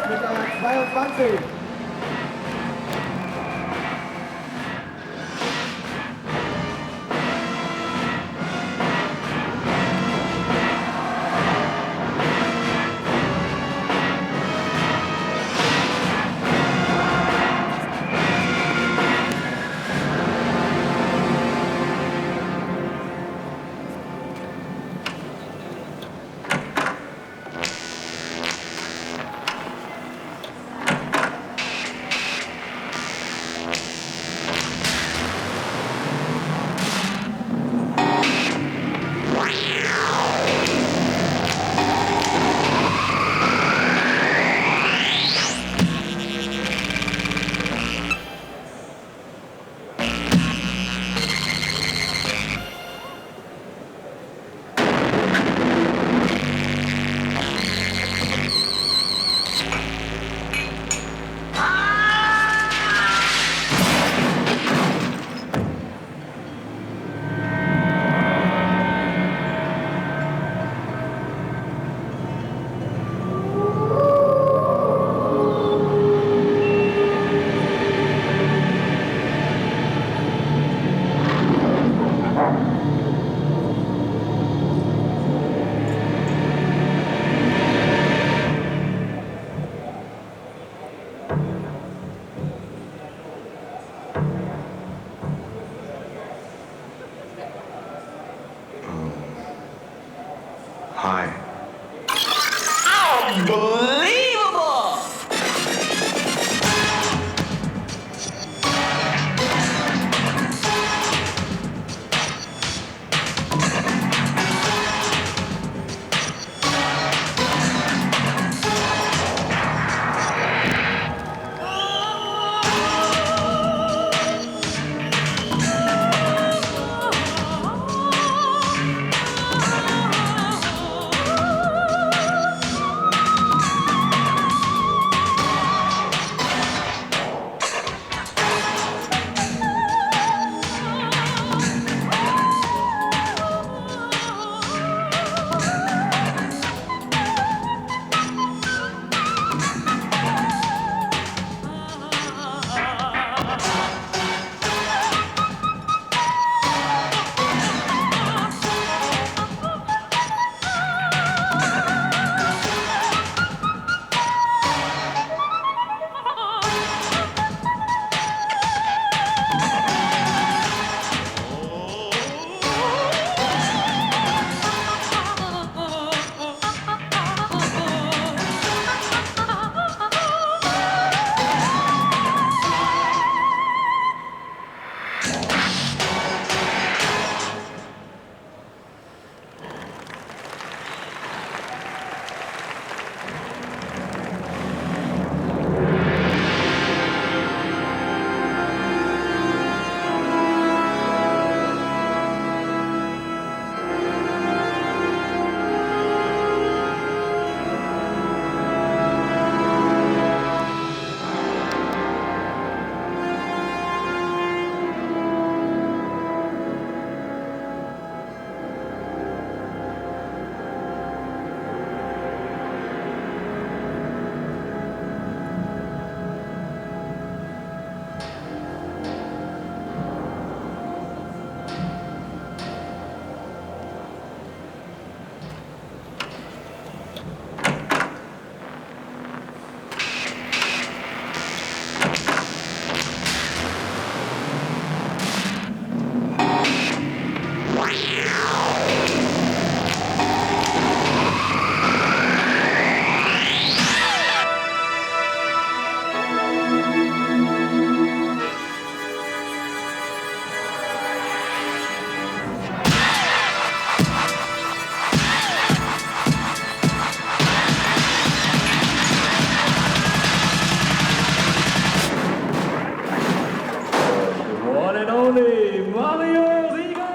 mit der 22. Hi. Unbelievable! One and only Mario Riga.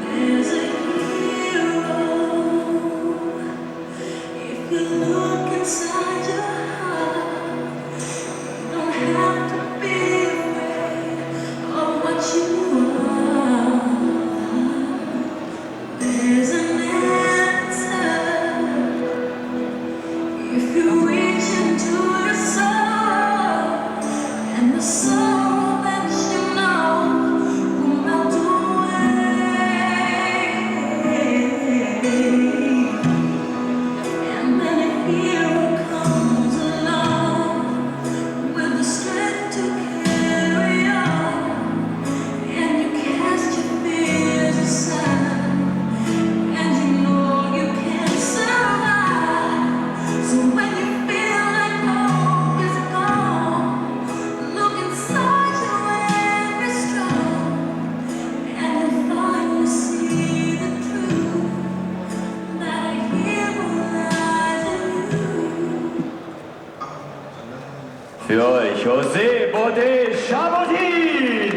There's a hero if you look inside your heart. Don't have to be afraid of what you are. There's an answer if you reach into your soul, and the soul that you know will melt away. And then a hero comes along with the strength to carry on, and you cast your fears aside, and you know you can survive. So when you feel like hope is gone, look inside you and be strong, and you'll finally see the truth that a hero lies in you. Für euch José Bode Chabotin!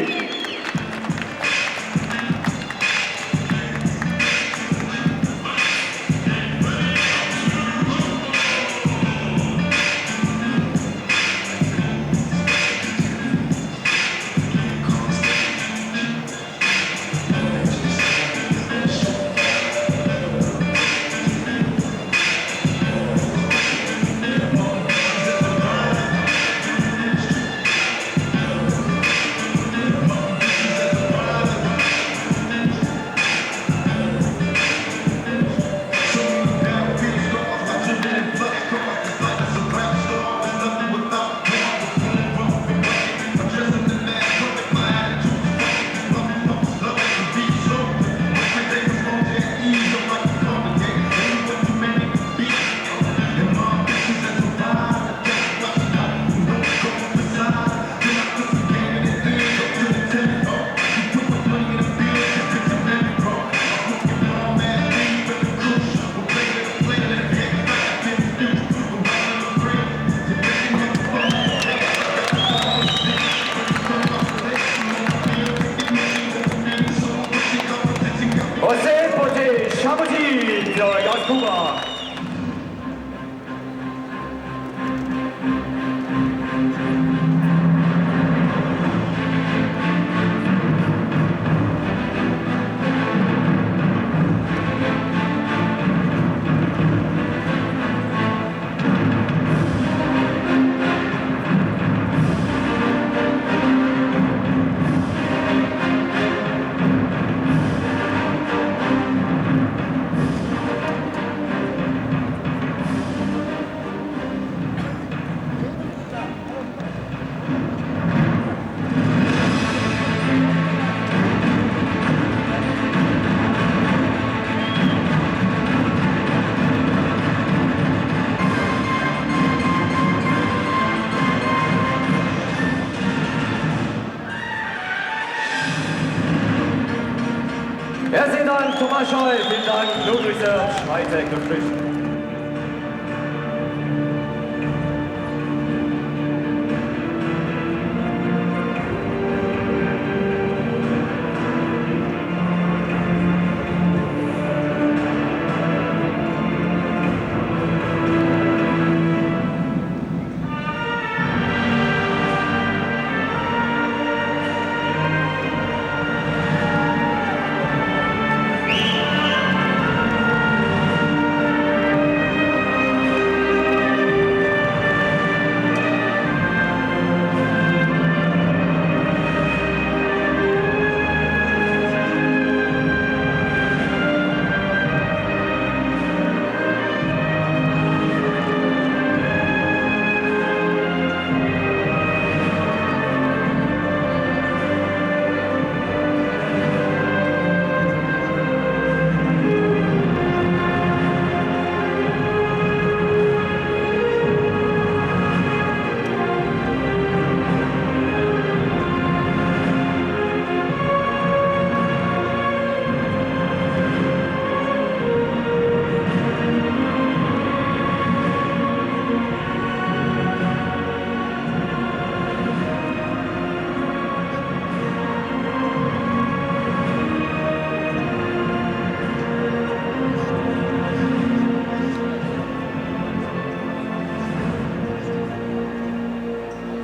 José Bode Chabotin für euch aus Kuba! Herzlichen Dank, Thomas Scheu, vielen Dank, Ludwig Schweiter, glücklich.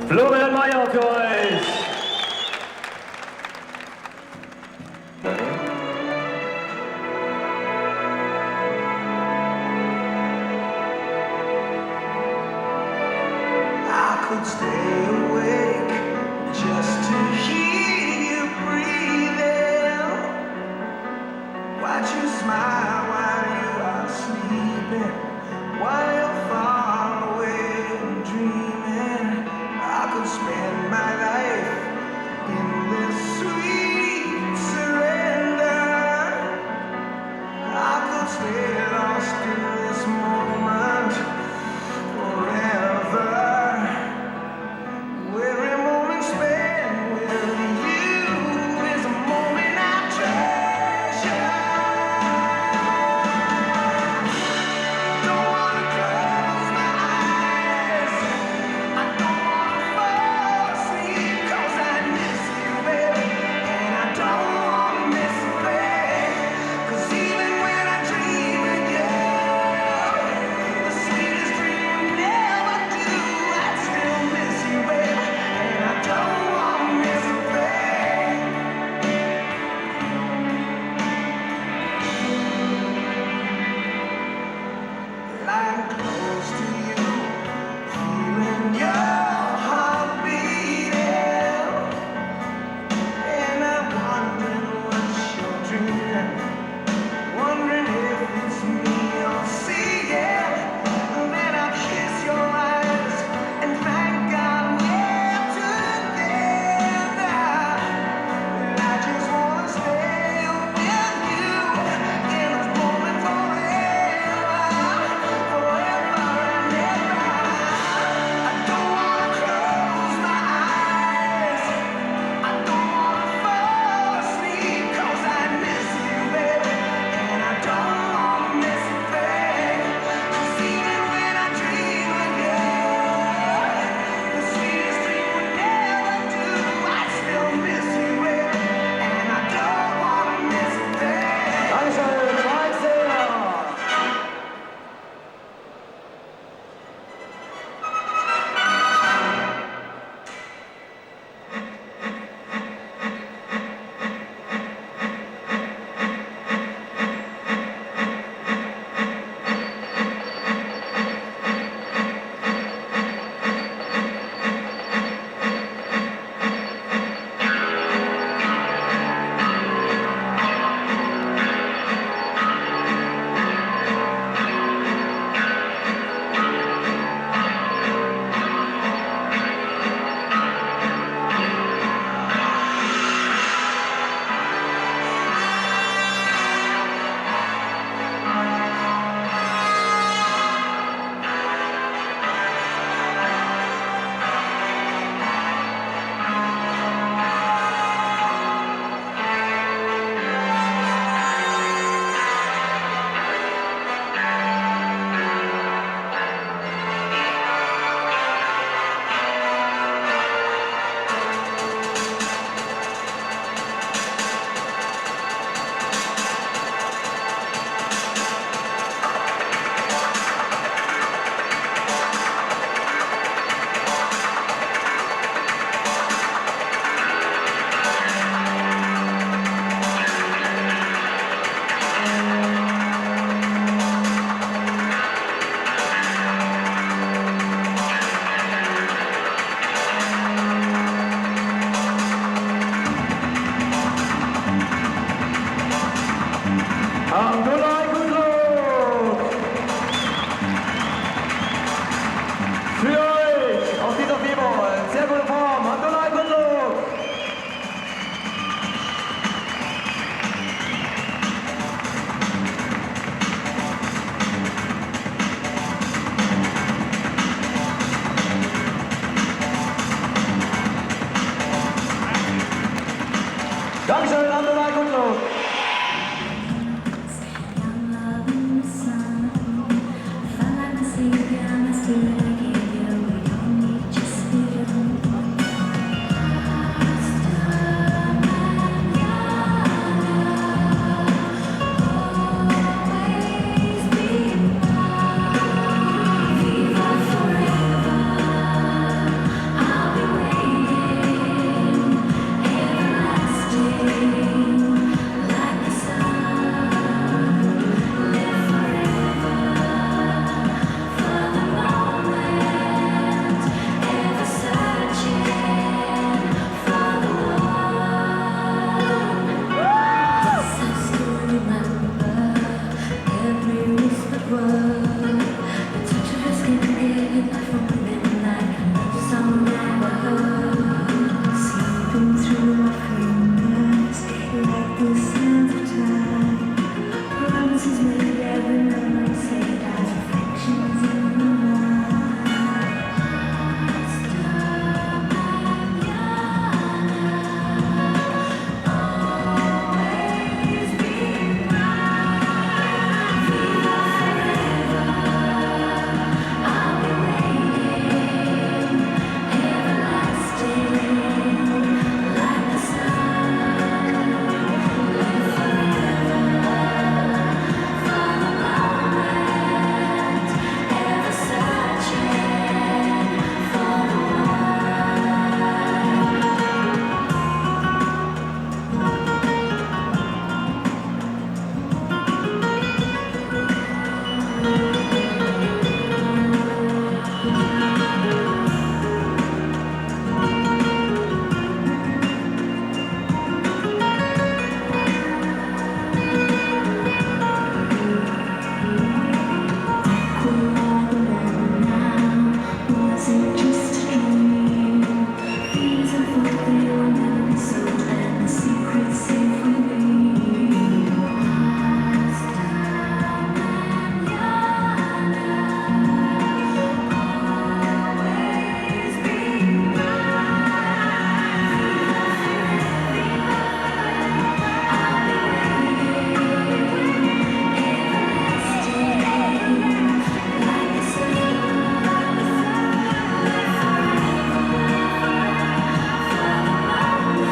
Florian Meyer für euch. I could stay awake just to hear you breathing. Watch you smile while you are sleeping, while you're far away and dreaming. I could spend my life in this sweet surrender. I could stay lost in this moment forever. Every moment spent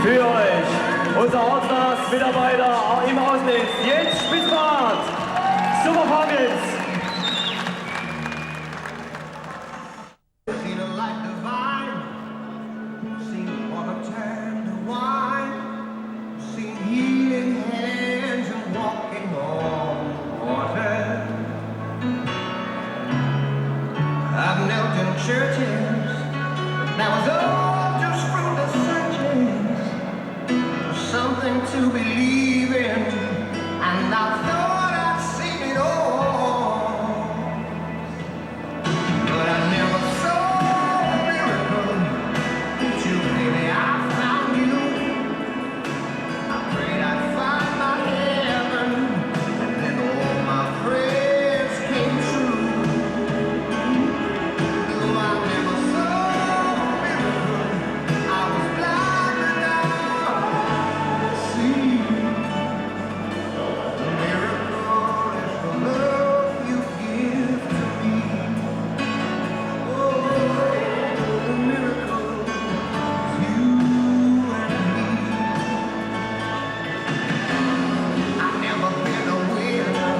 Für euch, unser Ortsmitarbeiter im Außendienst, Jens Spitzbart. Super Vorwärts! Seen a light divine, seen water turn to wine, seen healing hands and walking on water. I've knelt in churches, that was all just fruitless searchings for something to believe in, and I thought I'd seen it all, but I never saw a miracle till baby I found you. I prayed I'd find my heaven, and then all my prayers came true. Though I never saw a miracle, I was blind and now I see. The miracle is the love you give to me. Oh, the miracle is you and me. I've never been a winner,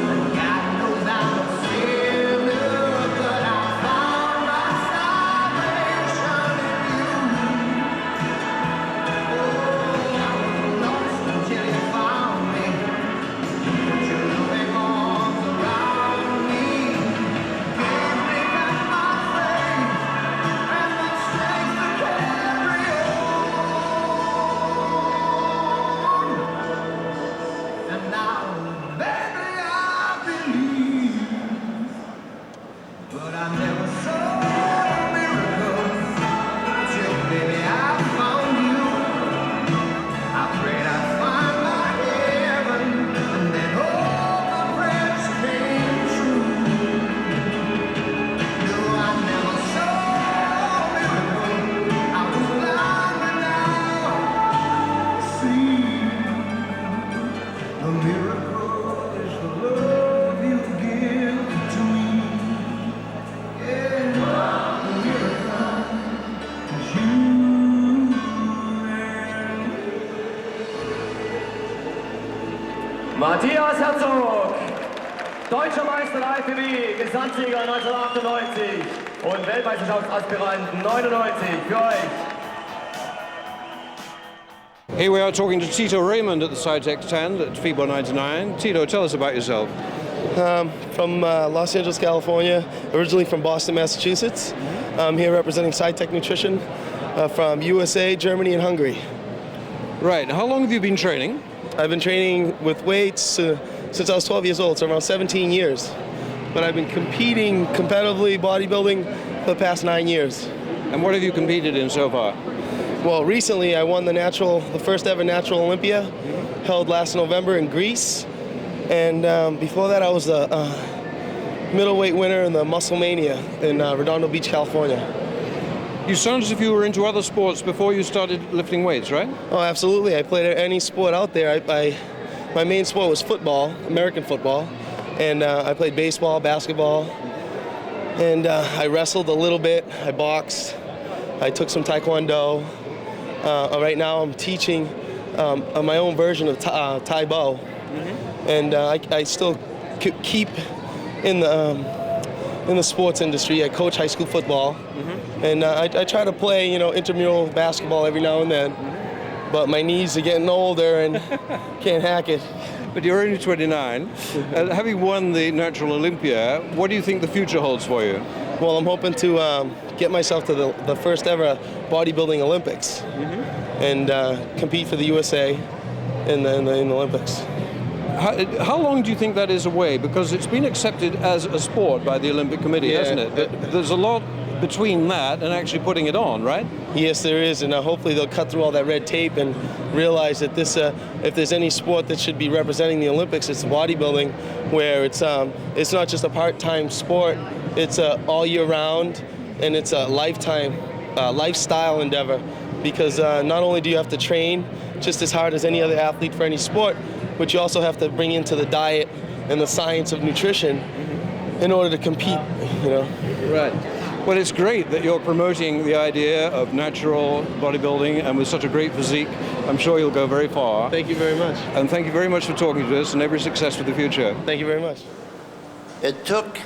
and God knows I'm a sinner, but I found my salvation in you. Oh, I was lost until you found me. Put your loving arms around me, gave me back my faith and my strength to carry on. And now, baby, I believe, but I never saw a miracle till, baby, I found you. I prayed I'd find my heaven, and then all my prayers came true. No, I never saw a miracle. I was blind, but now I see. The miracle is the love you give to me. Yeah, the miracle is you and Matthias Herzog, Deutscher Meister der IFBB, Gesamtsieger 1998 und Weltmeisterschaftsaspirant 99 für euch. Here we are talking to Tito Raymond at the SciTech stand at FIBO 99. Tito, tell us about yourself. From Los Angeles, California, originally from Boston, Massachusetts. I'm here representing SciTech Nutrition from USA, Germany, and Hungary. Right, how long have you been training? I've been training with weights since I was 12 years old, so around 17 years. but I've been competing competitively bodybuilding for the past 9 years. And what have you competed in so far? Well, recently I won the first ever Natural Olympia, held last November in Greece. And before that I was a middleweight winner in the Musclemania in Redondo Beach, California. You sound as if you were into other sports before you started lifting weights, right? Oh, absolutely. I played any sport out there. My main sport was football, American football. And I played baseball, basketball, and I wrestled a little bit. I boxed. I took some Taekwondo. Right now I'm teaching my own version of FIBO. And I still keep in the sports industry. I coach high school football, and I try to play, intramural basketball every now and then. But my knees are getting older and can't hack it. But you're only 29. Having won the Natural Olympia, what do you think the future holds for you? Well, I'm hoping to get myself to the first ever bodybuilding Olympics and compete for the USA in the Olympics. How long do you think that is away? Because it's been accepted as a sport by the Olympic Committee, hasn't it? But there's a lot between that and actually putting it on, right? Yes, there is, and hopefully they'll cut through all that red tape and realize that if there's any sport that should be representing the Olympics, it's bodybuilding, where it's not just a part-time sport, it's all year round, and it's a lifestyle endeavor, because not only do you have to train just as hard as any other athlete for any sport, but you also have to bring into the diet and the science of nutrition in order to compete, Right. Well, it's great that you're promoting the idea of natural bodybuilding, and with such a great physique, I'm sure you'll go very far. Thank you very much. And thank you very much for talking to us, and every success for the future. Thank you very much. It took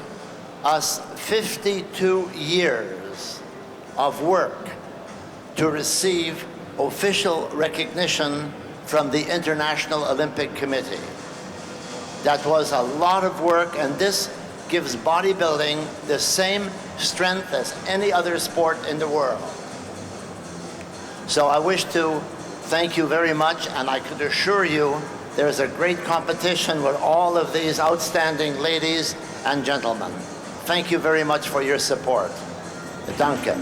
us 52 years of work to receive official recognition from the International Olympic Committee. That was a lot of work, and this gives bodybuilding the same strength as any other sport in the world. So I wish to thank you very much, and I could assure you there's a great competition with all of these outstanding ladies and gentlemen. Thank you very much for your support. Danke.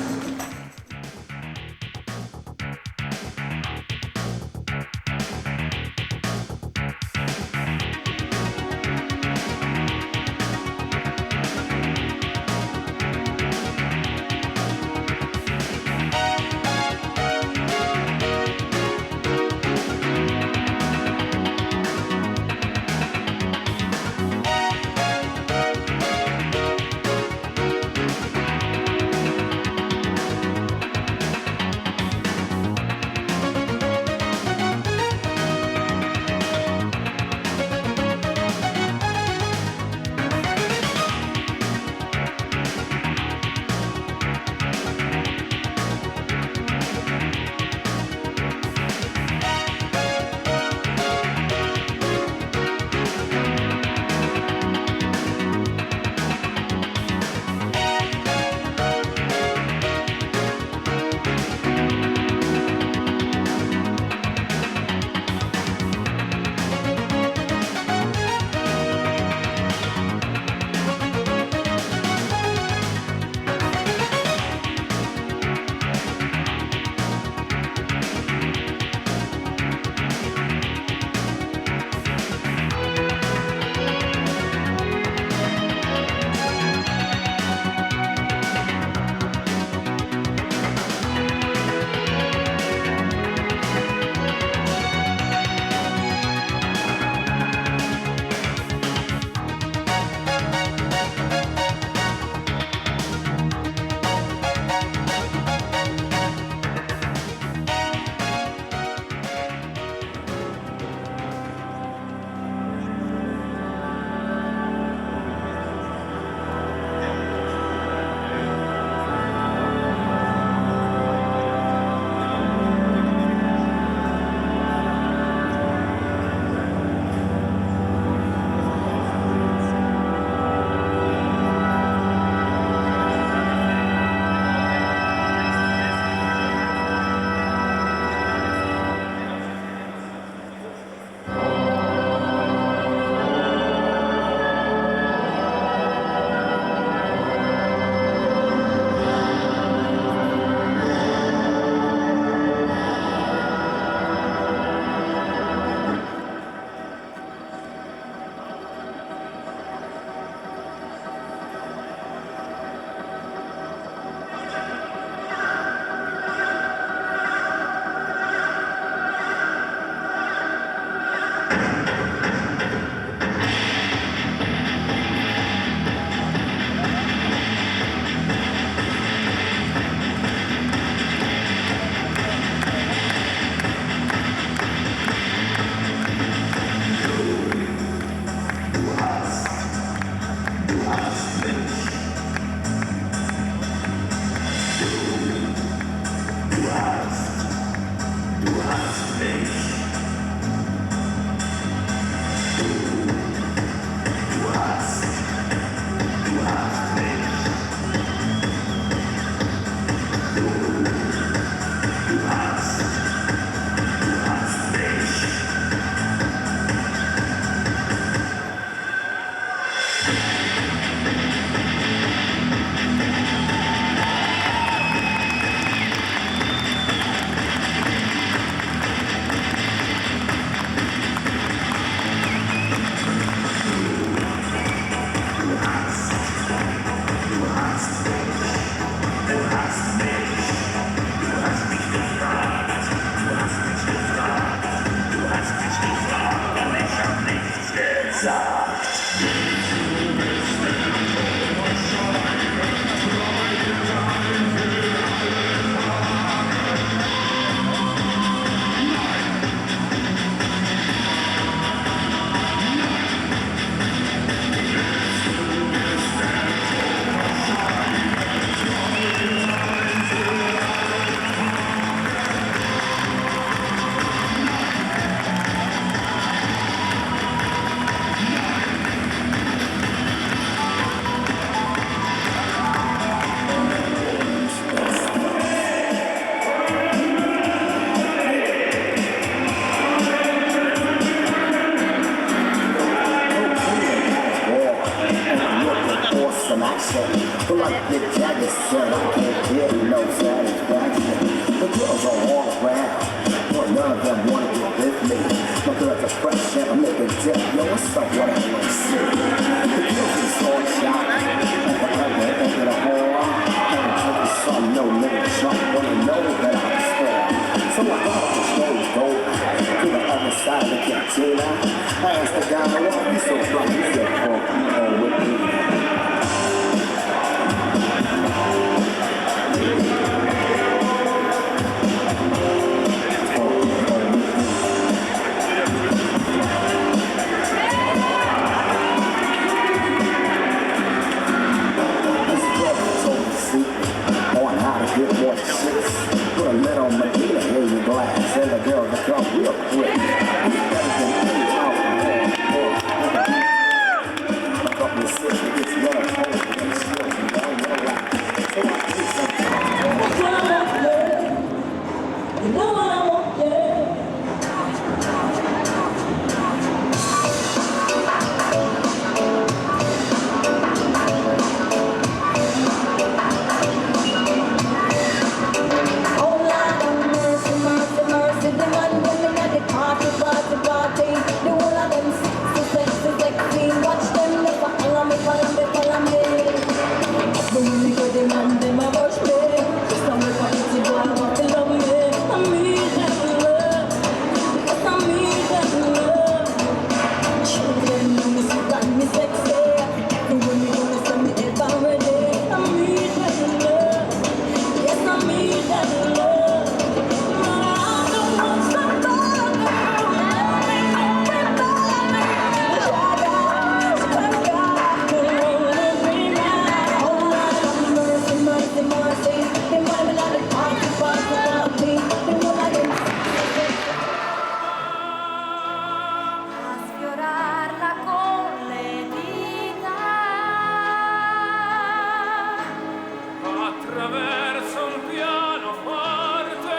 verso un pianoforte,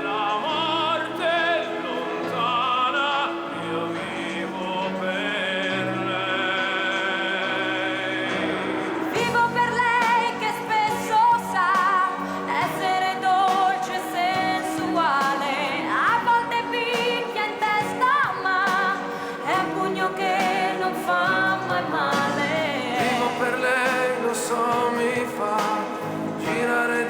la morte è lontana, io vivo per lei. Vivo per lei che spesso sa essere dolce e sensuale, a volte picchia in testa ma è un pugno che non fa mai male. Vivo per lei, lo so, mi fa girare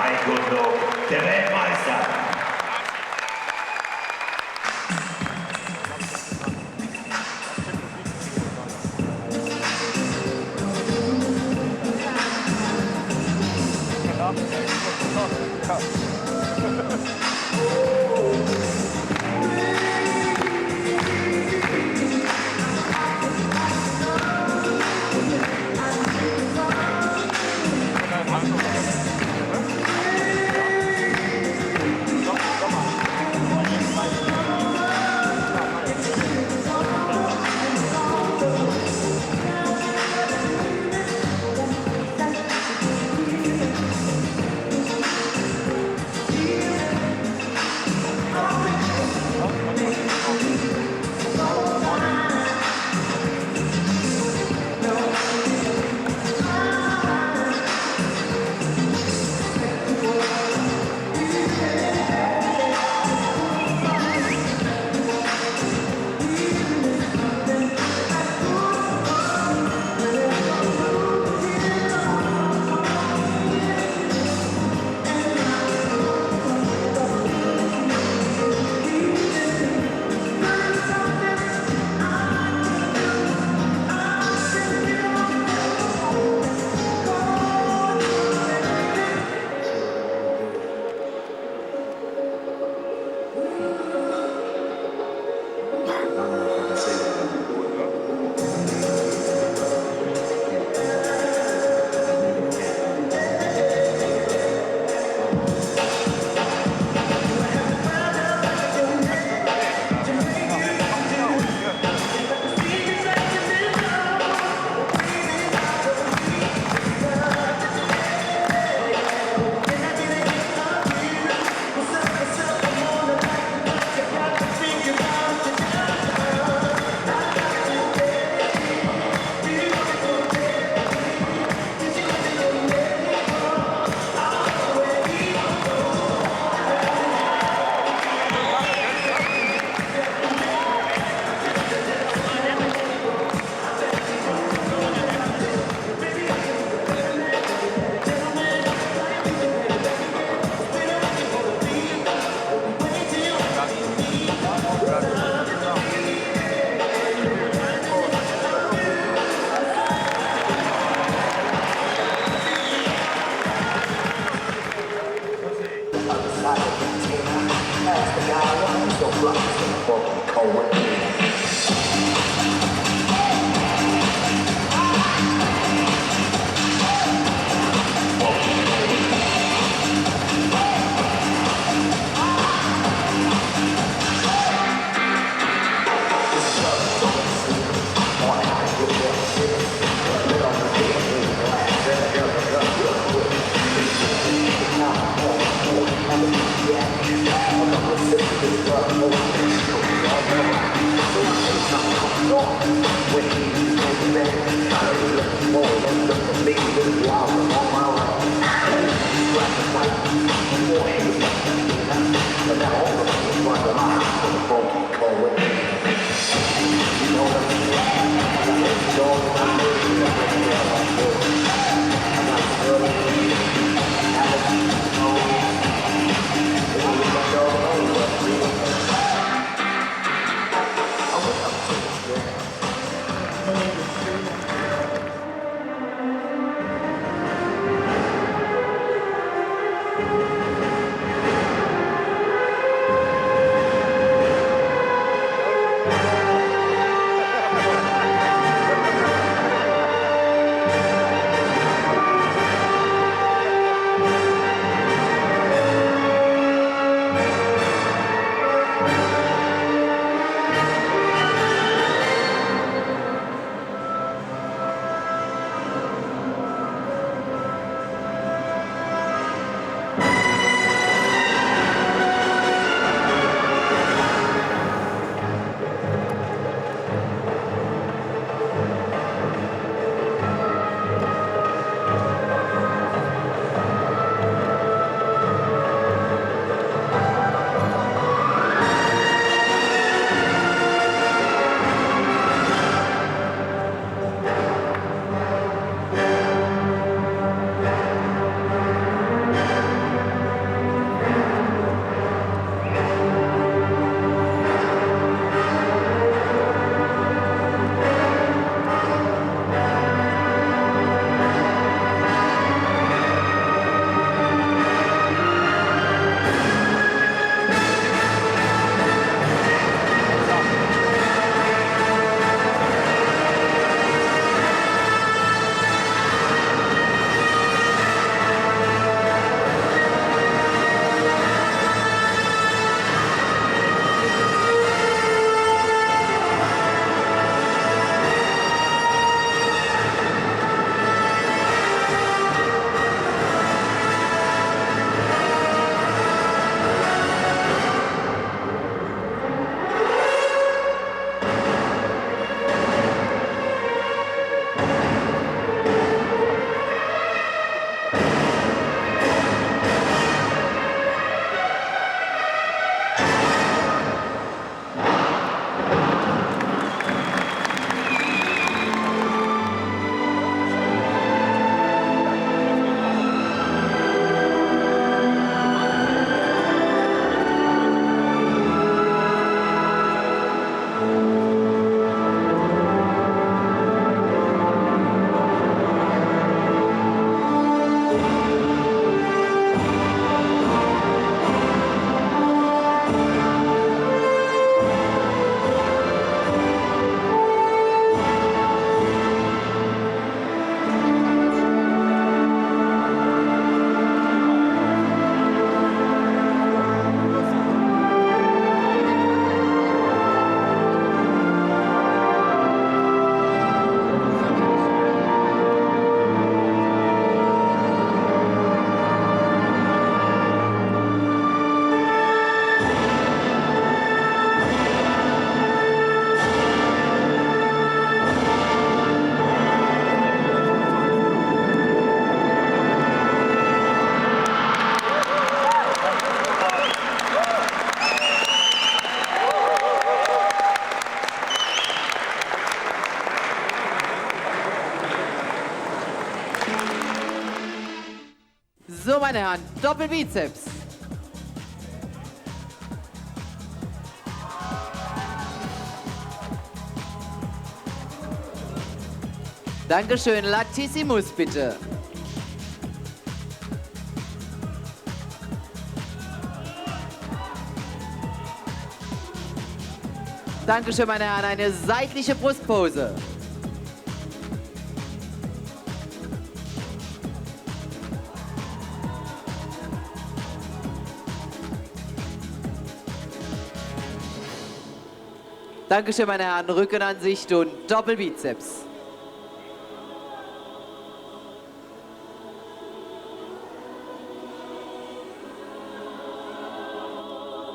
Taekwondo der Weltmeister. So, meine Herren, Doppelbizeps. Dankeschön, Latissimus bitte. Dankeschön, meine Herren, eine seitliche Brustpose. Dankeschön, meine Herren, Rückenansicht und Doppelbizeps.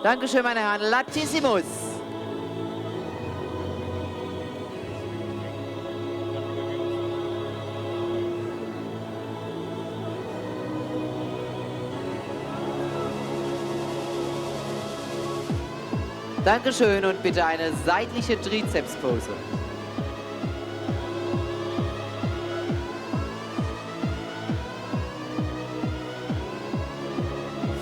Dankeschön, meine Herren, Latissimus. Dankeschön und bitte eine seitliche Trizepspose.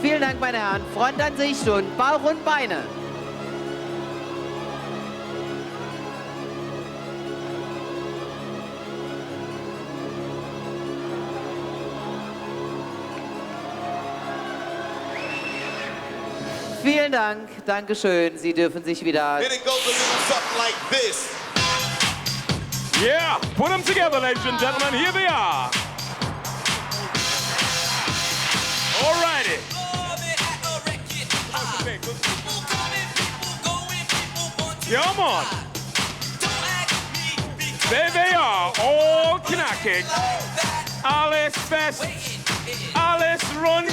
Vielen Dank, meine Herren. Frontansicht und Bauch und Beine. Vielen Dank, Dankeschön. Sie dürfen sich wieder... Then it goes a little something like this. Yeah, put them together, ladies and gentlemen. Here they are. All righty. Come on. There they are, all knackig. Alles fest, alles rund.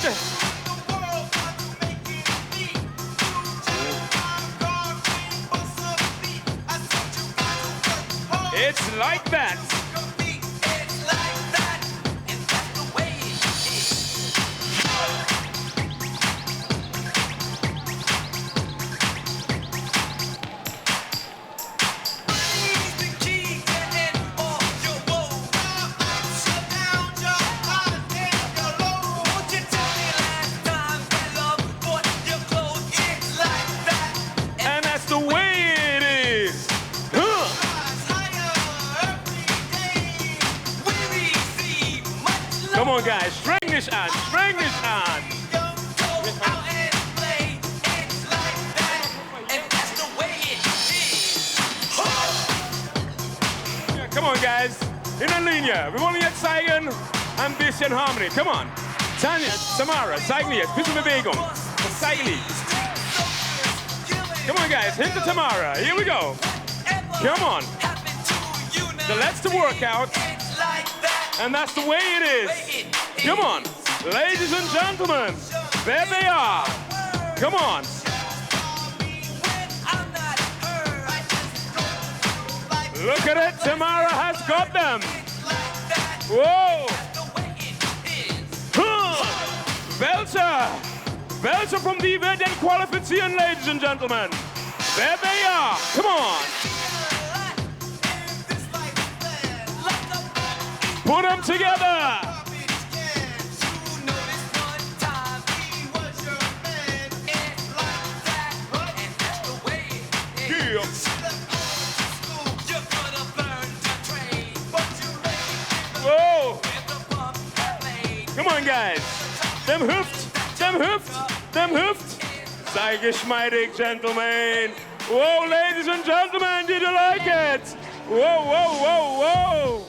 It's like that. And that's the way it is. Come on, guys, string this on, string this on. Yeah, come on, guys, in a linie. Wir wollen jetzt zeigen, ein bisschen Harmony. Come on. Tanja, Tamara, zeigen wir jetzt, bisschen Bewegung. Zeigen die. Come on, guys, hinter Tamara. Here we go. Come on. The letzte workout. And that's the way it is. Come on, ladies and gentlemen, there they are. Come on. Look at it, Tamara has got them. Whoa. Belcher from die wir den qualifizieren, ladies and gentlemen. There they are. Come on. Put them together. Yeah. Whoa. Come on, guys. Them hüft, them hüft, them hüft. Sei geschmeidig, gentlemen. Whoa, ladies and gentlemen, did you like it? Whoa, whoa, whoa, whoa.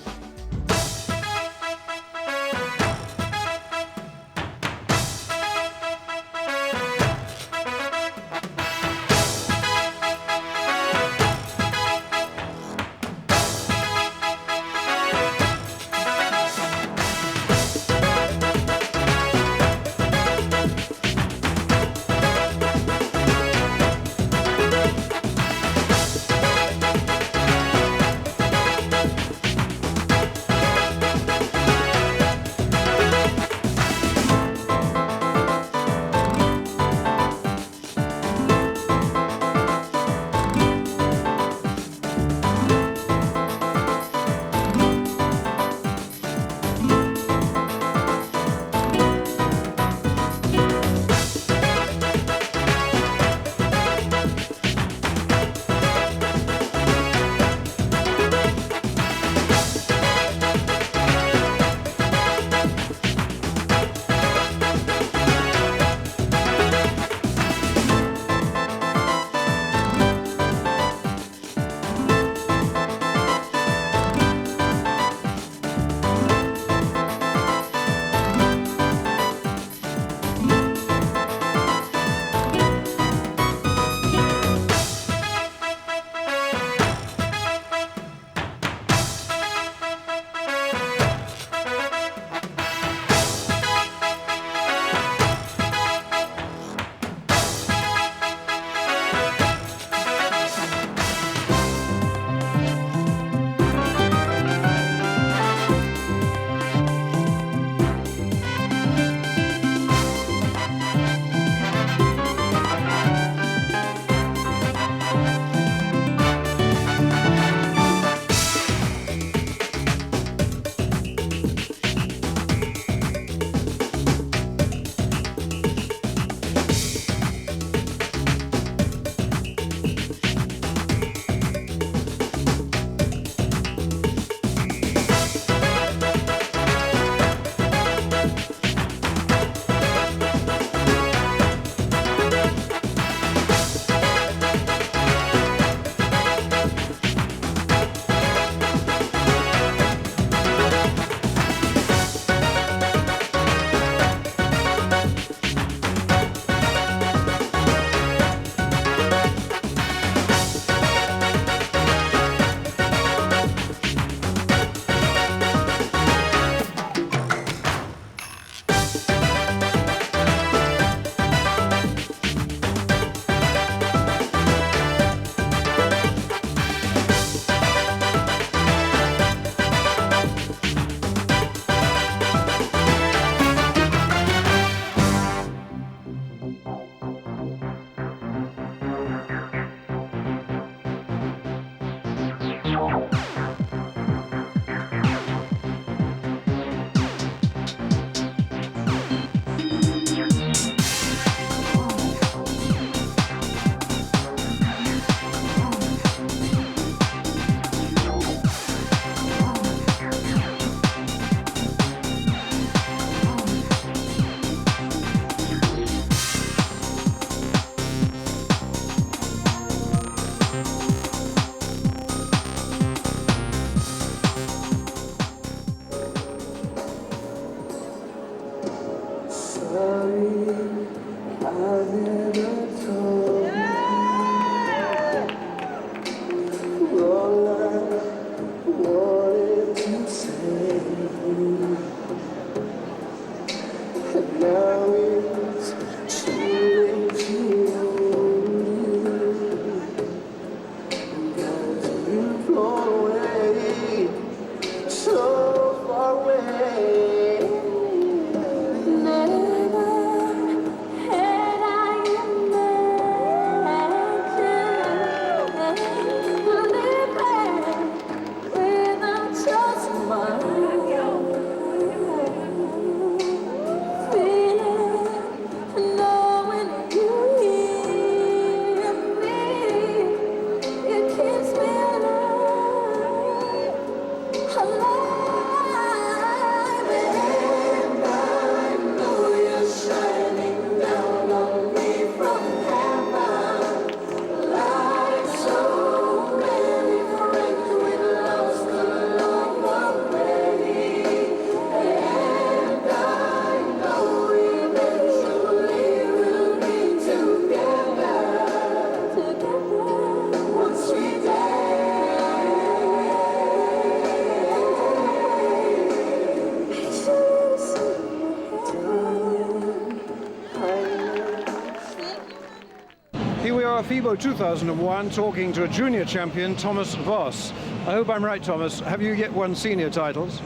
FIBO 2001, talking to a junior champion, Thomas Voss. I hope I'm right, Thomas. Have you yet won senior titles?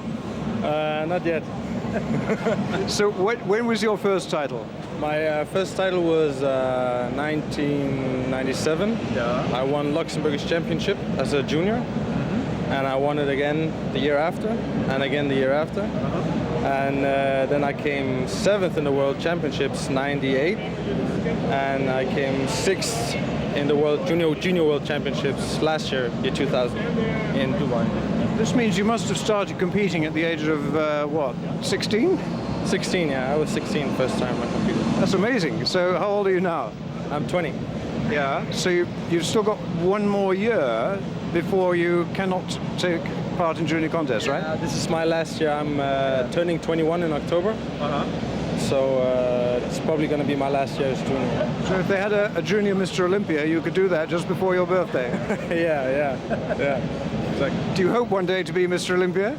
Not yet. So when was your first title? My first title was 1997. Yeah. I won Luxembourgish Championship as a junior, and I won it again the year after, and again the year after. And then I came 7th in the World Championships, 98, and I came 6th in the World Junior World Championships last year, year 2000, in Dubai. This means you must have started competing at the age of, what, 16? 16, yeah. I was 16 first time I competed. That's amazing. So how old are you now? I'm 20. Yeah, so you've still got one more year before you cannot take part in junior contests, right? Yeah, this is my last year. I'm turning 21 in October. So it's probably going to be my last year as junior. So if they had a junior Mr. Olympia, you could do that just before your birthday. yeah. Exactly. Do you hope one day to be Mr. Olympia?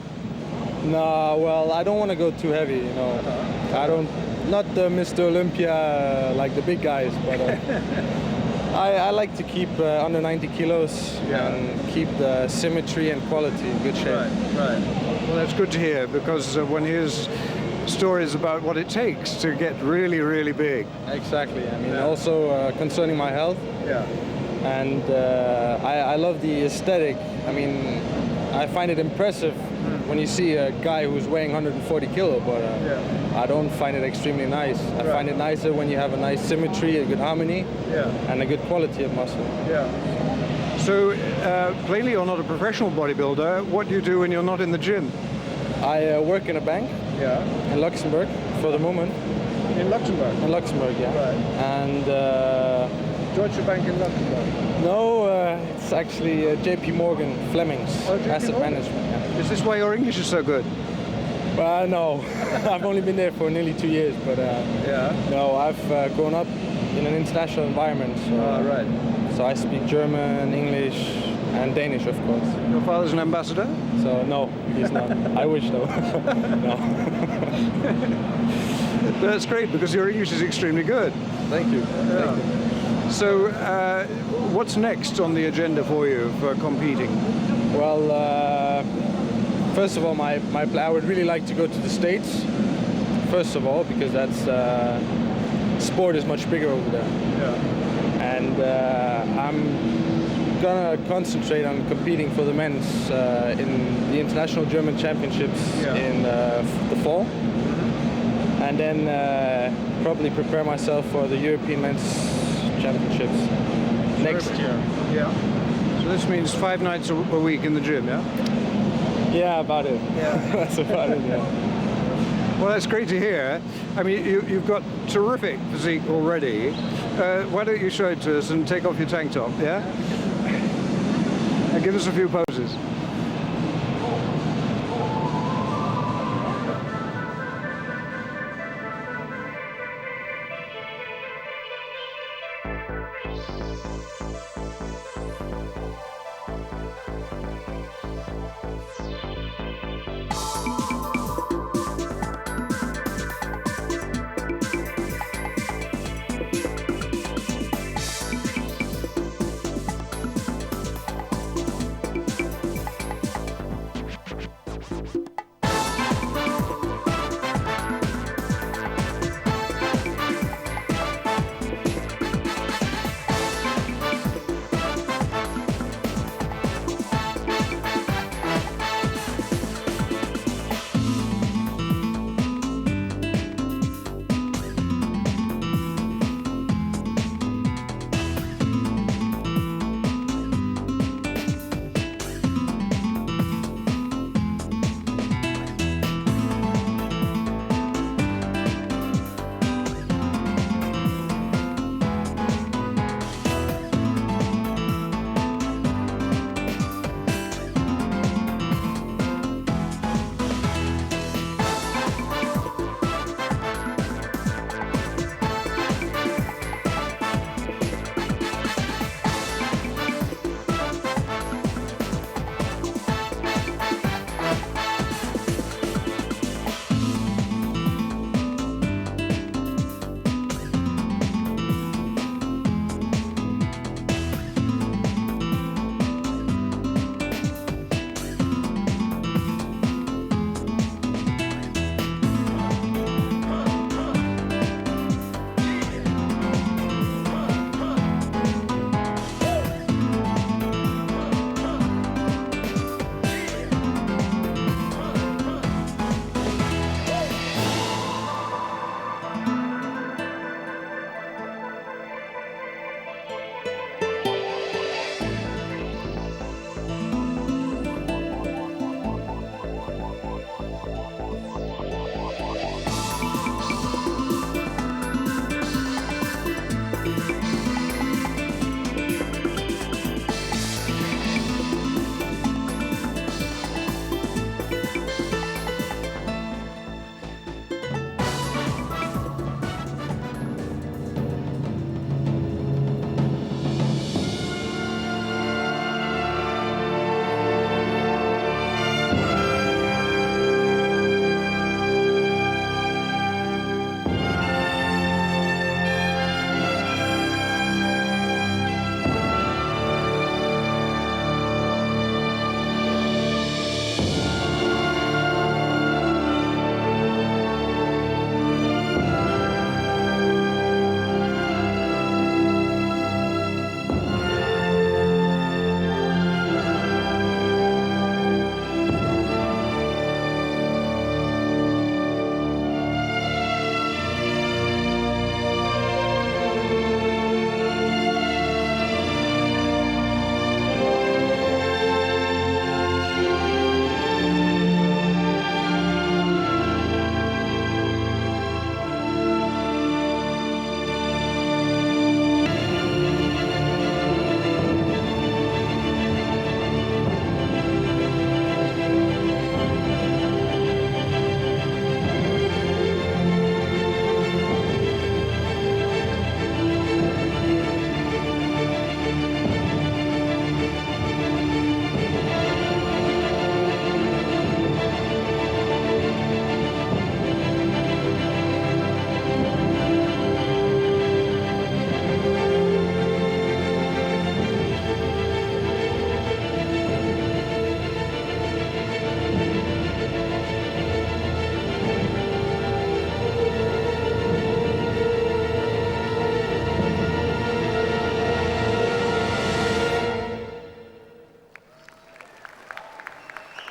No, well, I don't want to go too heavy, you know. Not the Mr. Olympia like the big guys, but I like to keep under 90 kilos and keep the symmetry and quality in good shape. Right. Well, that's good to hear, because one hears stories about what it takes to get really, really big. Exactly. I mean, also concerning my health. Yeah. And I love the aesthetic. I mean, I find it impressive when you see a guy who's weighing 140 kilo, but I don't find it extremely nice. I find it nicer when you have a nice symmetry, a good harmony, and a good quality of muscle. Yeah. So, plainly you're not a professional bodybuilder. What do you do when you're not in the gym? I work in a bank in Luxembourg for the moment. In Luxembourg? In Luxembourg, yeah. Right. And Deutsche Bank in Luxembourg? No, it's actually JP Morgan Fleming's Asset Management. Yeah. Is this why your English is so good? No, I've only been there for nearly 2 years, but no, I've grown up in an international environment. So, so I speak German, English, and Danish, of course. Your father's an ambassador? So no, he's not. I wish though. No. That's great, because your English is extremely good. Thank you. Thank you. So, what's next on the agenda for you for competing? Well, first of all, I would really like to go to the States. First of all, because that's sport is much bigger over there. Yeah. And I'm gonna concentrate on competing for the men's in the International German Championships in the fall. And then probably prepare myself for the European Men's Championships next year. Yeah. So this means 5 nights a week in the gym, yeah? Yeah, about it. Yeah. That's about it, yeah. Well, that's great to hear. I mean, you've got terrific physique already. Why don't you show it to us and take off your tank top, yeah? And give us a few poses.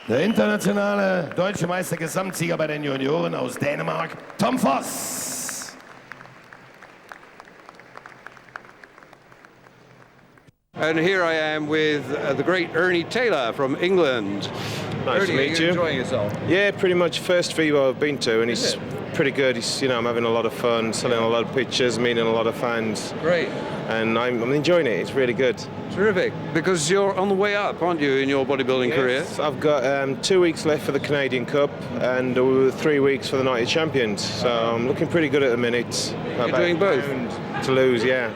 Der internationale deutsche Meister Gesamtsieger bei den Junioren aus Dänemark, Tom Voss. And here I am with the great Ernie Taylor from England. Nice to meet you. Enjoying yourself? Yeah, pretty much first FIBO I've been to, and it's pretty good. It's, I'm having a lot of fun, selling a lot of pictures, meeting a lot of fans. Great. And I'm enjoying it. It's really good. Terrific. Because you're on the way up, aren't you, in your bodybuilding career? I've got 2 weeks left for the Canadian Cup and 3 weeks for the Night of Champions. So I'm looking pretty good at the minute. You're doing both? To lose, yeah.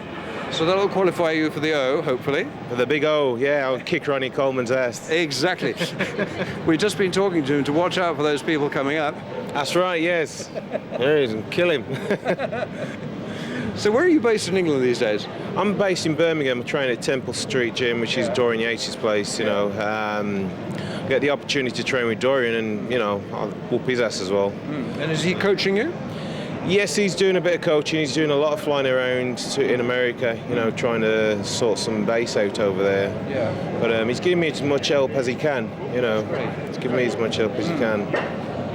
So that'll qualify you for the O, hopefully. For the big O, yeah, I'll kick Ronnie Coleman's ass. Exactly. We've just been talking to him to watch out for those people coming up. That's right, yes. There he is, and kill him. So where are you based in England these days? I'm based in Birmingham. I train at Temple Street Gym, which is Dorian Yates' place, you know. Get the opportunity to train with Dorian and, you know, I'll whoop his ass as well. And is he coaching you? Yes, he's doing a bit of coaching. He's doing a lot of flying around in America, you know, trying to sort some base out over there. Yeah. But he's giving me as much help as he can, you know. He's giving me as much help as he can.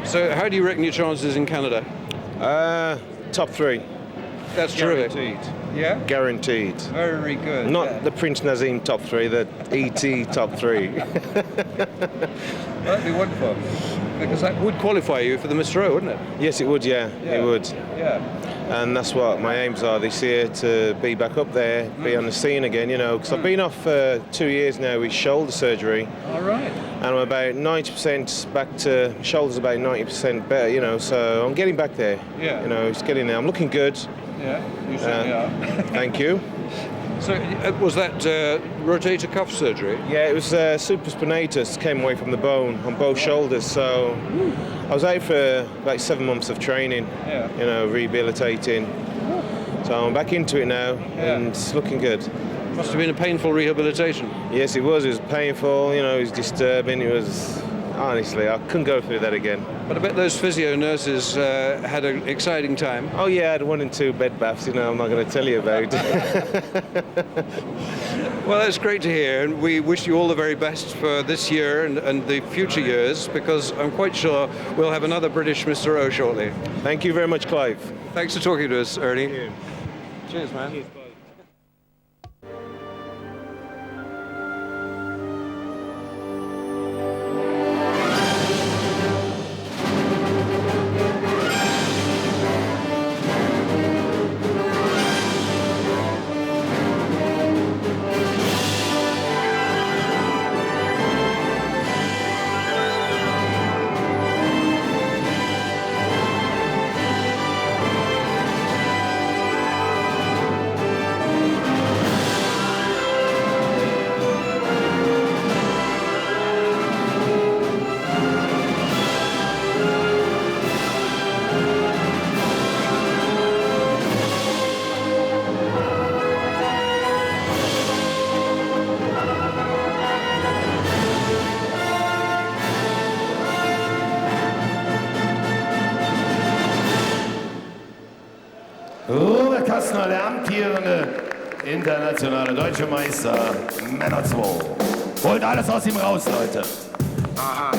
So how do you reckon your chances in Canada? Top 3. That's Guaranteed. terrific. Yeah? Guaranteed. Very good. Not the Prince Nazim top 3, the ET top 3. That'd be wonderful. Because that would qualify you for the Mr. O, wouldn't it? Yes, it would, yeah. It would. Yeah. And that's what my aims are this year, to be back up there, be on the scene again, you know, because I've been off 2 years now with shoulder surgery. All right. And I'm about 90% back to, shoulders about 90% better, you know, so I'm getting back there. Yeah. You know, it's getting there. I'm looking good. Yeah, you certainly are. Thank you. So was that rotator cuff surgery? Yeah, it was supraspinatus, came away from the bone on both shoulders, so I was out for like 7 months of training, you know, rehabilitating. So I'm back into it now, and it's looking good. Must have been a painful rehabilitation. Yes, it was painful, you know, it was disturbing, it was, honestly, I couldn't go through that again. But I bet those physio nurses had an exciting time. Oh yeah, I had 1 and 2 bed baths, you know, I'm not going to tell you about. Well, that's great to hear, and we wish you all the very best for this year and the future years, because I'm quite sure we'll have another British Mr. O shortly. Thank you very much, Clive. Thanks for talking to us, Ernie. Thank you. Cheers, man. Robert Kastner, der amtierende internationale deutsche Meister, Männer 2. Holt alles aus ihm raus, Leute. Aha,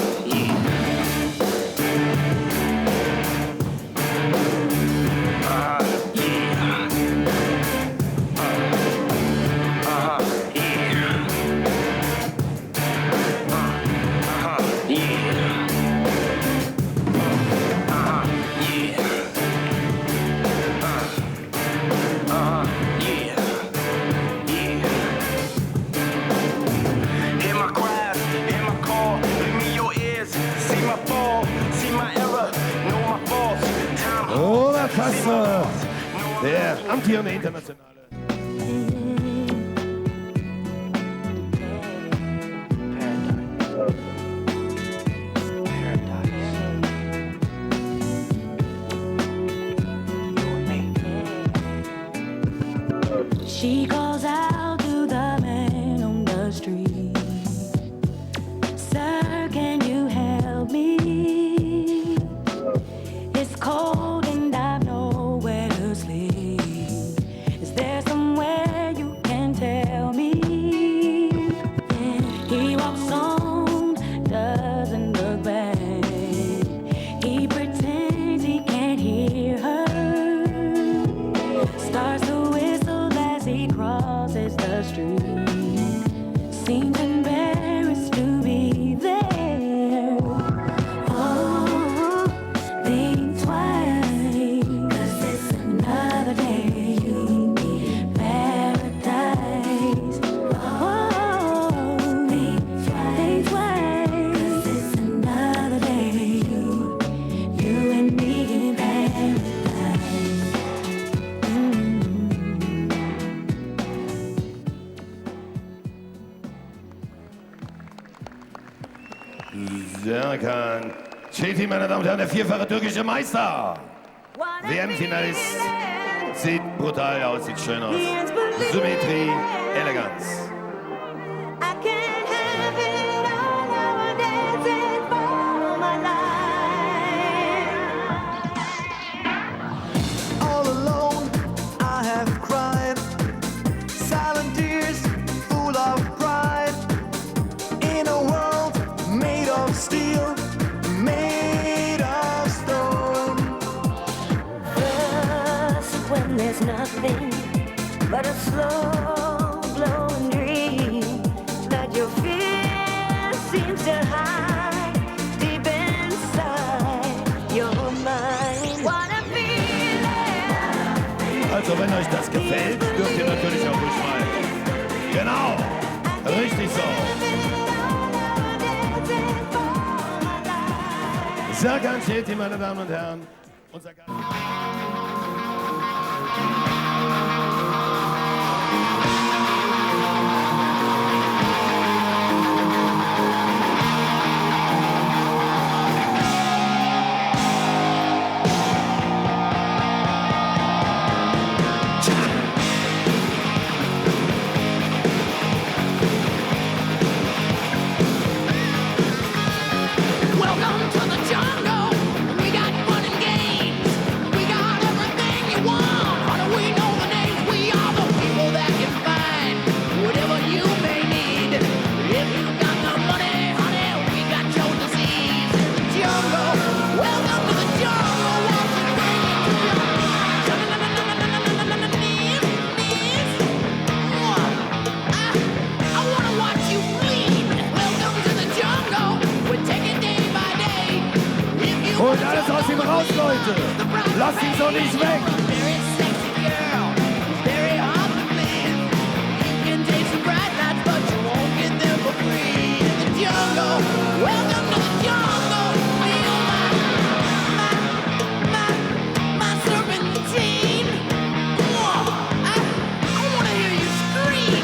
Robert Kastner, der amtierende internationale. She calls out to the man on the street. Sir, can you help me? It's cold and I've nowhere to sleep. Is there somewhere you can tell me? He walks on, doesn't look back. He pretends he can't hear her. Starts to whistle as he crawls. Serkan. Çetin, meine Damen und Herren, der vierfache türkische Meister. WM-Finalist. Sieht brutal aus, sieht schön aus. Symmetrie, Eleganz. Steel, made of stone. First, when there's nothing but a slow glowing dream that your fear seems to hide deep inside your mind. What a feeling! Also, wenn euch das gefällt, dürft ihr natürlich auch ruhig mal. Genau, richtig so. Serkan Çetin, meine Damen und Herren. Unser Welcome to the jungle. We got fun and games. We got everything you want. How do we know the names? We are the people that can find whatever you may need. If you got the money, honey, we got your disease. The jungle. Welcome to the jungle. Won't you bring it to your knees? I wanna watch you bleed. Welcome to the jungle. We're taking day by day. Holt alles aus ihm raus, Leute! Lasst ihn so nicht weg! Very sexy girl, very hard to please. You can taste the bright lights, but you won't get them for free. In the jungle, welcome to the jungle. Feel my serpentine. Whoa, I wanna hear you scream.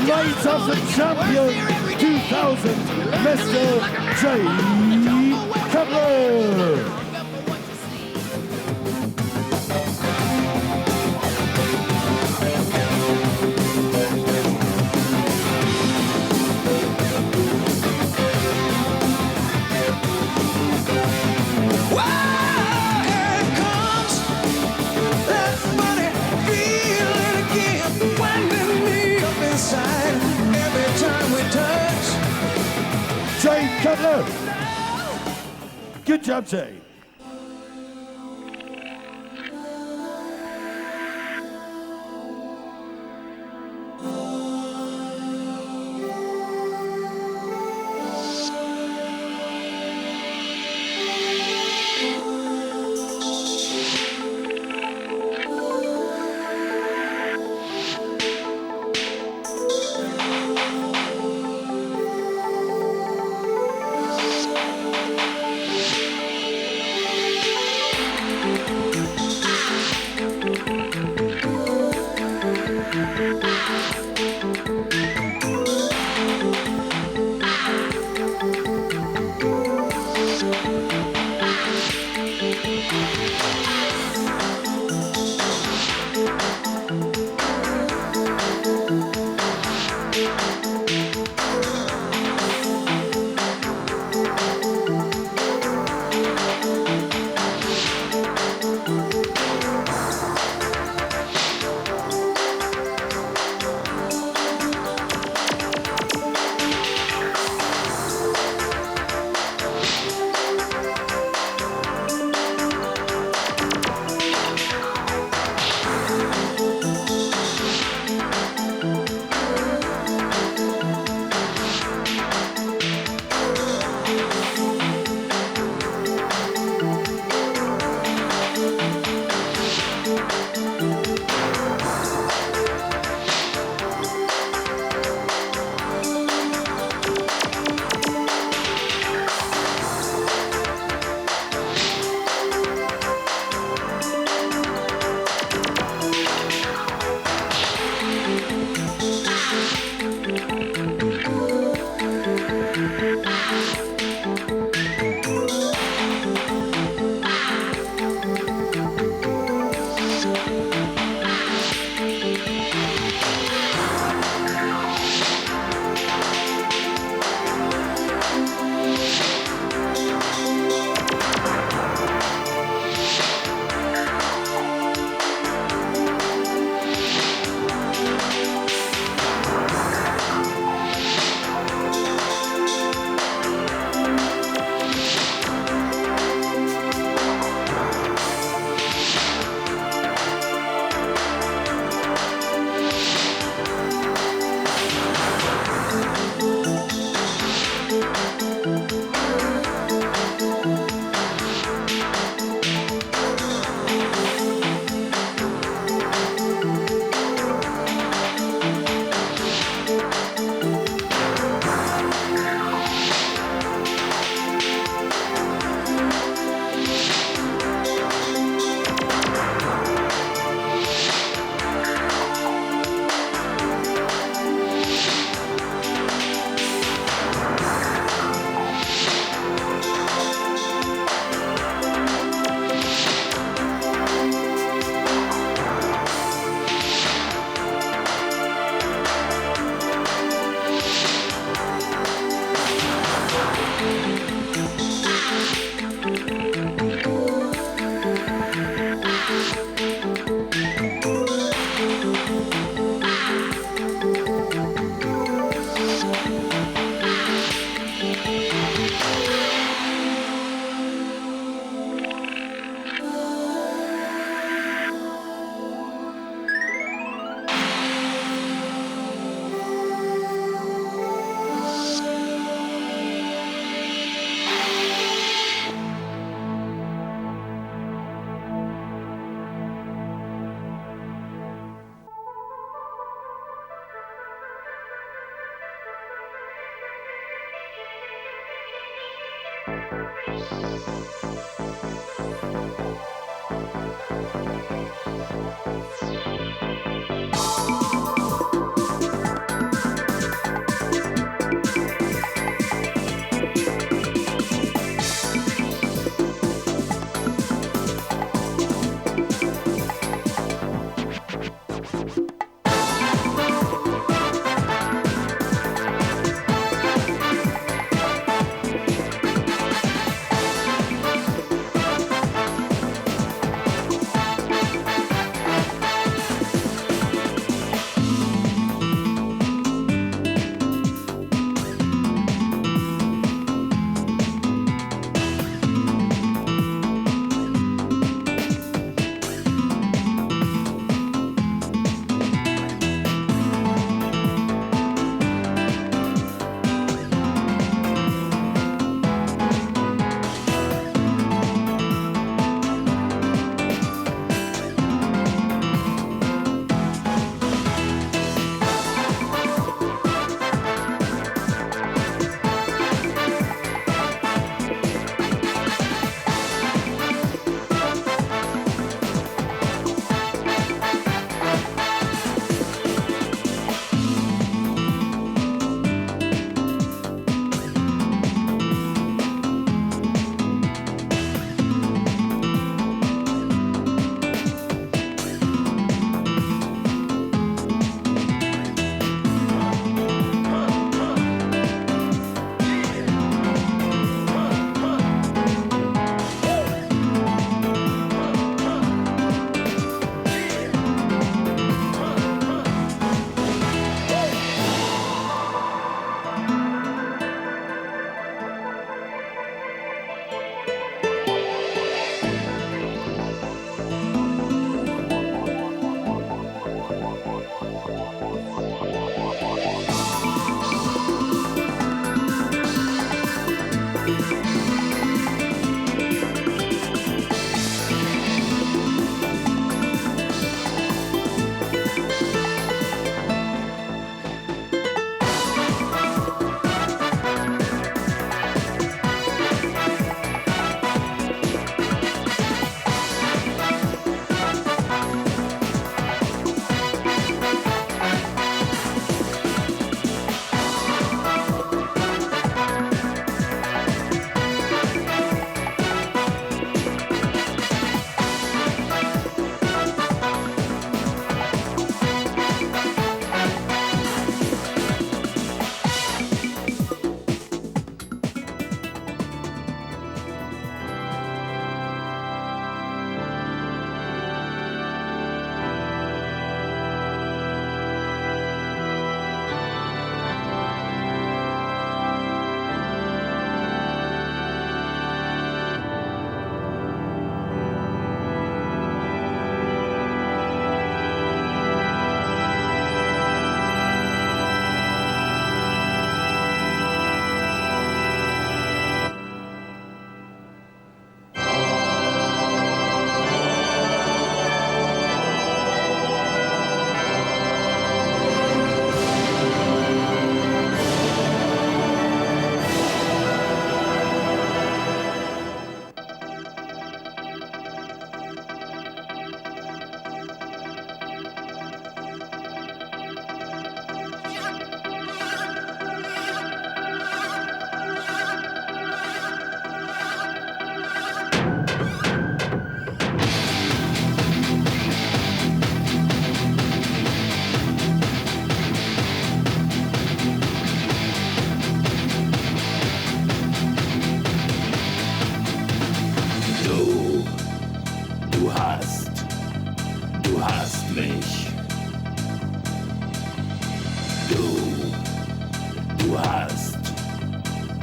Knights of the Champion 2000, Mr. J. Cutler. Jay Cutler. Good job, Jay.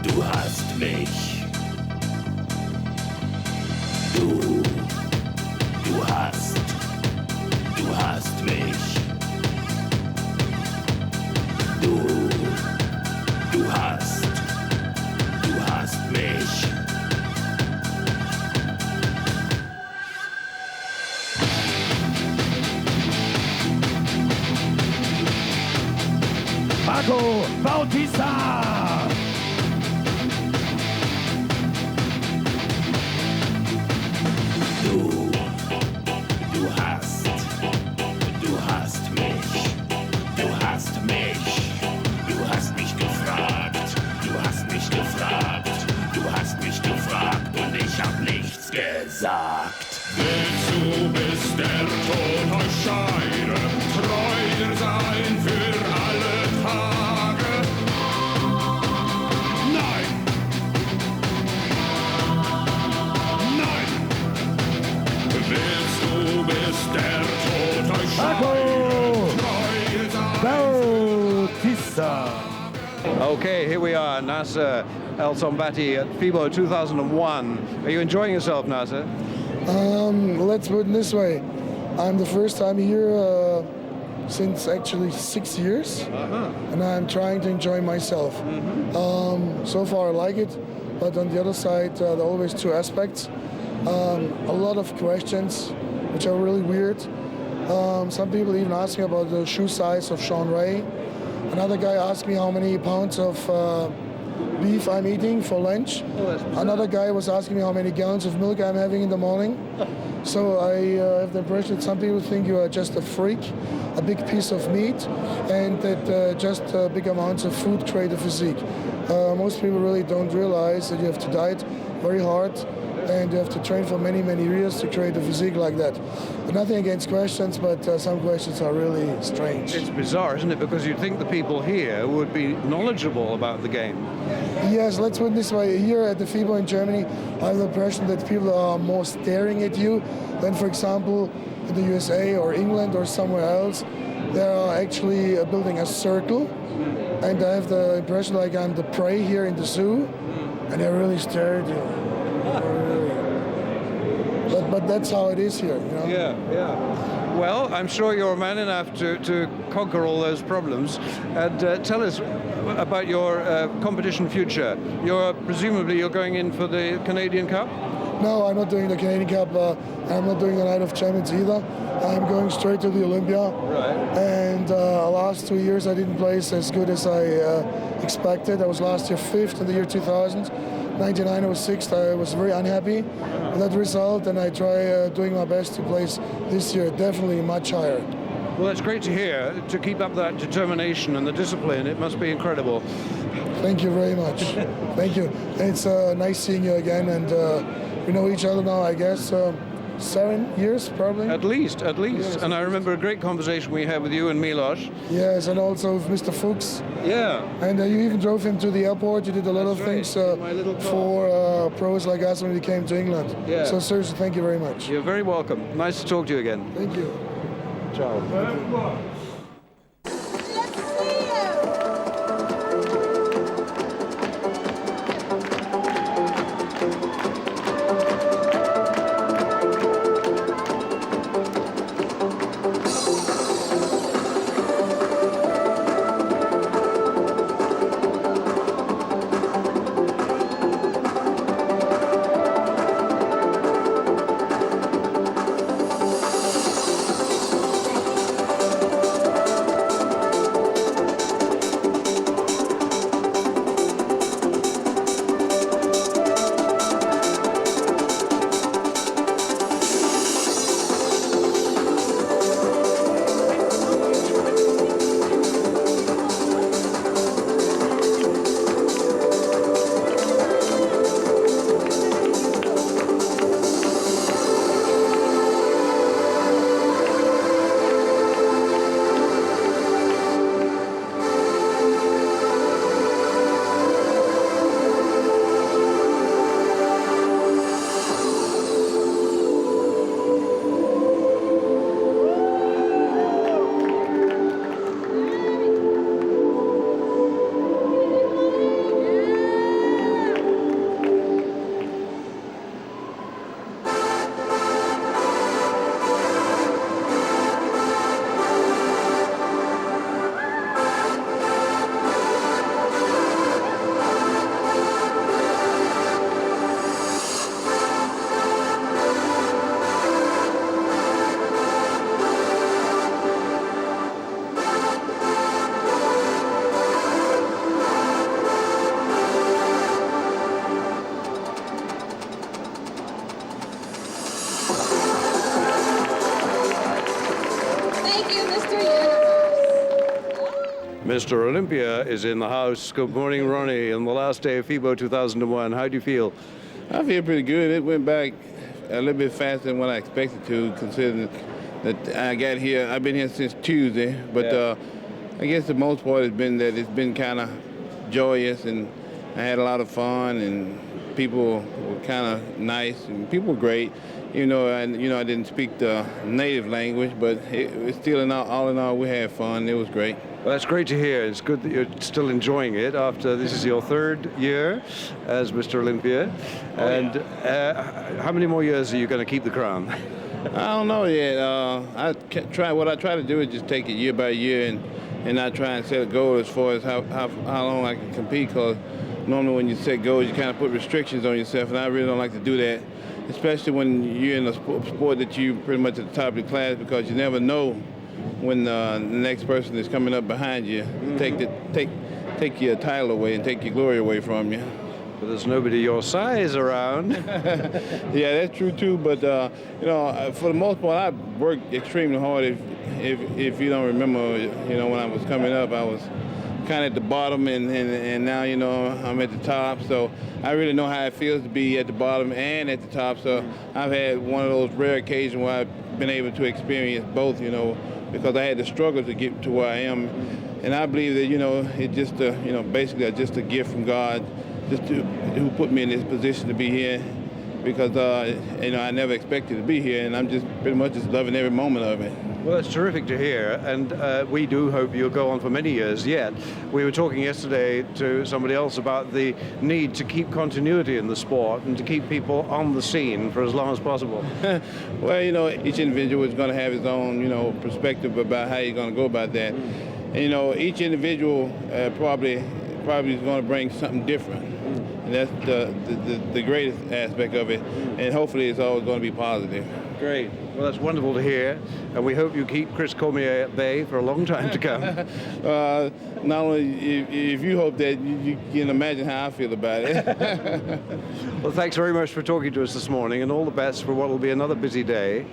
Du hast mich. Du hast mich. Du hast mich. Marco Bautista. Du hast mich, du hast mich, du hast mich gefragt, du hast mich gefragt, du hast mich gefragt und ich hab nichts gesagt. Willst du bis der Tod euch scheiden, treu sein für alle Tage? Nein! Nein! Willst du bis der Tod euch scheiden, treu sein Bautista. Okay, here we are, Nasser El Sombati at FIBO 2001. Are you enjoying yourself, Nasser? Let's put it this way. I'm the first time here since actually 6 years, and I'm trying to enjoy myself. So far I like it, but on the other side there are always two aspects. A lot of questions which are really weird. Some people even ask me about the shoe size of Sean Ray. Another guy asked me how many pounds of beef I'm eating for lunch. Another guy was asking me how many gallons of milk I'm having in the morning. So I have the impression that some people think you are just a freak, a big piece of meat, and that just big amounts of food create a physique. Most people really don't realize that you have to diet very hard and you have to train for many, many years to create a physique like that. Nothing against questions, but some questions are really strange. It's bizarre, isn't it? Because you'd think the people here would be knowledgeable about the game. Yes, let's put it this way. Here at the FIBO in Germany, I have the impression that people are more staring at you than, for example, in the USA or England or somewhere else. They are actually building a circle, and I have the impression like I'm the prey here in the zoo, and they really stare at you. But that's how it is here, you know? Yeah. Well, I'm sure you're man enough to conquer all those problems. And tell us about your competition future. Presumably you're going in for the Canadian Cup? No, I'm not doing the Canadian Cup. I'm not doing the Night of Champions either. I'm going straight to the Olympia. Right. And last 2 years I didn't place as good as I expected. I was last year 5th in the year 2000. 99 I was 6th. I was very unhappy with that result, and I try doing my best to place this year definitely much higher. Well, that's great to hear. To keep up that determination and the discipline, it must be incredible. Thank you very much. Thank you. It's nice seeing you again, and we know each other now, I guess, 7 years probably. At least. Yes. And I remember a great conversation we had with you and Milos. Yes, and also with Mr. Fuchs. Yeah. And you even drove him to the airport. You did a lot of things for pros like us when we came to England. Yeah. So seriously, thank you very much. You're very welcome. Nice to talk to you again. Thank you. Ciao. Mr. Olympia is in the house. Good morning, Ronnie. On the last day of FIBO 2001, how do you feel? I feel pretty good. It went back a little bit faster than what I expected to, considering that I got here. I've been here since Tuesday, but I guess the most part has been that it's been kind of joyous, and I had a lot of fun, and people were kind of nice, and people were great. I didn't speak the native language, but it still, all in all, we had fun. It was great. Well, that's great to hear. It's good that you're still enjoying it after this is your third year as Mr. Olympia. And how many more years are you going to keep the crown? I don't know yet. What I try to do is just take it year by year and not try and set a goal as far as how long I can compete, because normally when you set goals, you kind of put restrictions on yourself, and I really don't like to do that, especially when you're in a sport that you're pretty much at the top of the class, because you never know when the next person is coming up behind you, take your title away and take your glory away from you. But there's nobody your size around. Yeah, that's true too. But for the most part, I worked extremely hard. If you don't remember, when I was coming up, I was kind of at the bottom, and now I'm at the top. So I really know how it feels to be at the bottom and at the top. So I've had one of those rare occasions where I've been able to experience both. Because I had to struggle to get to where I am, and I believe that it's just basically just a gift from God, who put me in this position to be here, because I never expected to be here, and I'm just pretty much just loving every moment of it. Well, it's terrific to hear, and we do hope you'll go on for many years yet. We were talking yesterday to somebody else about the need to keep continuity in the sport and to keep people on the scene for as long as possible. Well, each individual is going to have his own, perspective about how you're going to go about that. And, each individual probably is going to bring something different. And that's the greatest aspect of it. And hopefully it's always going to be positive. Great. Well, that's wonderful to hear. And we hope you keep Chris Cormier at bay for a long time to come. Not only if you hope that, you can imagine how I feel about it. Well, thanks very much for talking to us this morning, and all the best for what will be another busy day.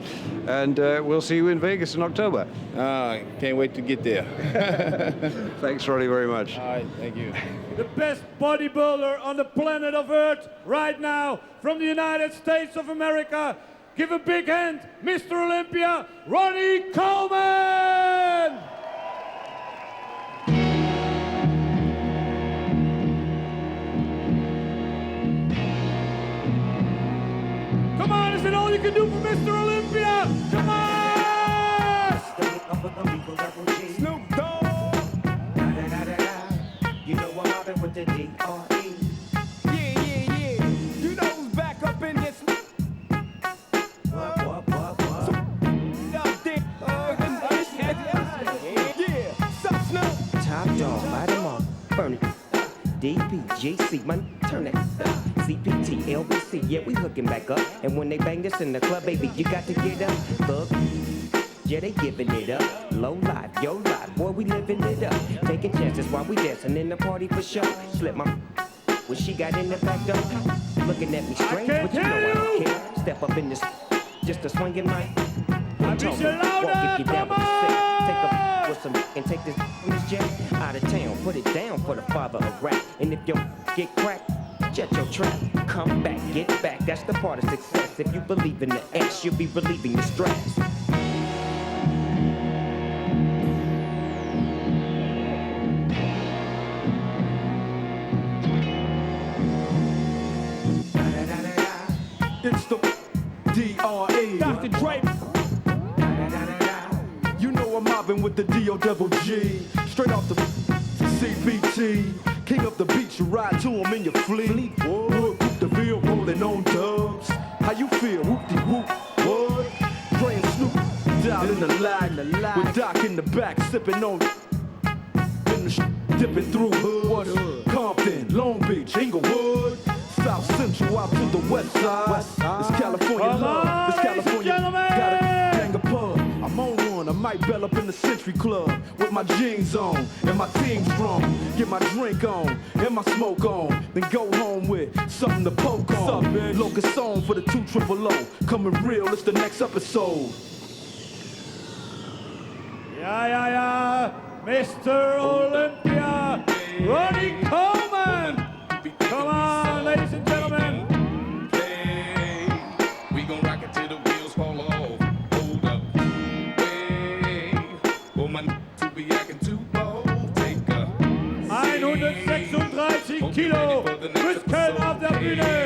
And we'll see you in Vegas in October. Can't wait to get there. Thanks, Ronnie, very much. All right, thank you. The best bodybuilder on the planet of Earth right now from the United States of America. Give a big hand, Mr. Olympia, Ronnie Coleman! Come on, is it all you can do for Mr. Olympia? Come on! Snoop Dogg! You know I'm mobbing with the D.R.E. Yeah. You know who's back up in this? Top dog, light 'em up, burn it. DPGC, man, turn it. CPT, LBC, yeah, we hooking back up. And when they bang this in the club, baby, you got to get up. Look, yeah, they giving it up. Low life, yo life, boy, we living it up. Taking chances while we dancing in the party for sure. Slip my what she got in the back door. Looking at me strange, but you know I don't care. Step up in this, just a swinging mic. Walk if you down with the sick. Take a with some and take this jet out of town. Put it down for the father of rap. And if you get cracked, jet your trap. Come back, get back. That's the part of success. If you believe in the X, you'll be relieving the stress. It's the D.R.E. Dr. Dre. You know I'm mobbing with the D.O.G. Straight off the CPT. King of the beach, you ride to him in your fleet. Whoop, the bill rolling on dubs. How you feel? Whoop-de-whoop, what? Dre and Snoop down in the lag. With Doc in the back, sipping on in the dipping through hood. Compton, Long Beach, Inglewood. South Central out to the west side. It's California love. It's California. Got a gang of pub. I'm on one. I might bell up in the Century Club with my jeans on and my team strong. Get my drink on and my smoke on. Then go home with something to poke on. Locust song for the 200. Coming real. It's the next episode. Yeah. Mr. Olympia, Ronnie Coleman. Come on, ladies and gentlemen. We gon' rock it till the wheels fall off. Hold up. Hey, oh my to be acting too bold. Take a 136 Kilo, Muskeln auf der Bühne.